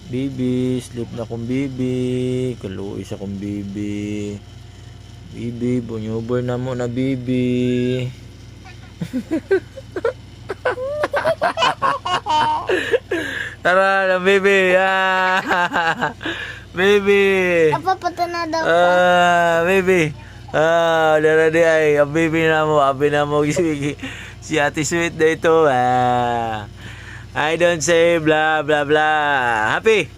Bibi, sleep na kong bibi. Kaluoy sa kong bibi. Bibi, bunyuber na mo na bibi. Tara na bibi. Ah. Baby. Apa pata na daw po? Baby. Dara di ay. Ang baby na mo. Abi na mo. Si Ate Sweet na ito. I don't say blah blah blah. Happy?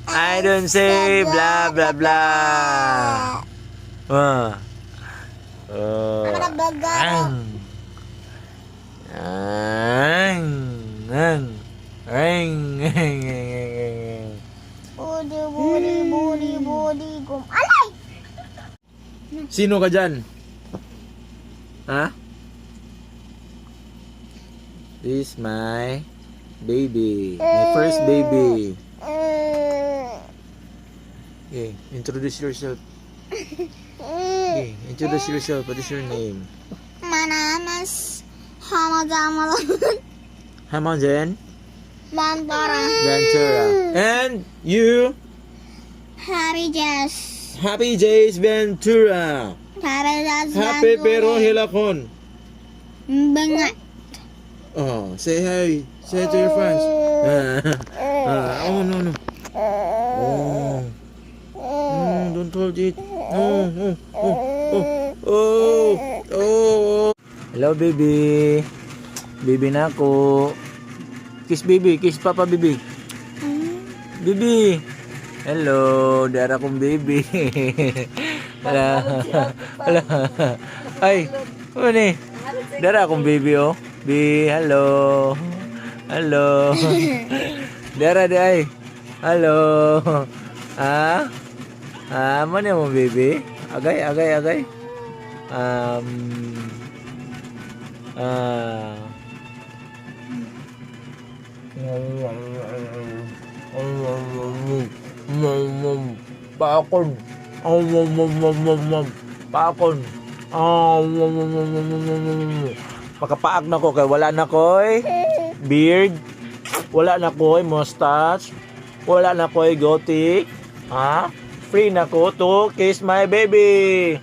I don't say blah blah blah. Ano baga? Budi gum. Alay! Sino ka dyan? Ha? This is my baby. My first baby. Okay, introduce yourself. Okay, introduce yourself. What is your name? My name is Hamadamal Hamajen Bantara. Ventura. And you? Happy Jazz. Happy Jays Ventura. Happy Jazz. Happy pero hilakon. Bangat. Oh, say hi. Say hi to your friends. Oh, no. Don't hold it. Oh. Hello, baby. Baby na ako. Kiss, baby. Kiss, papa, baby. Baby. Hello, dara kong baby. Hala. Ay, ano ni? Dara akong baby, oh. Hello. Dara di ay. Hello. Mana mo baby? Agay. Pakon. Pakon. Makapaag na ko kay wala na ko'y beard, wala na ko'y mustache, wala na ko'y goatee. Free na ko to kiss my baby.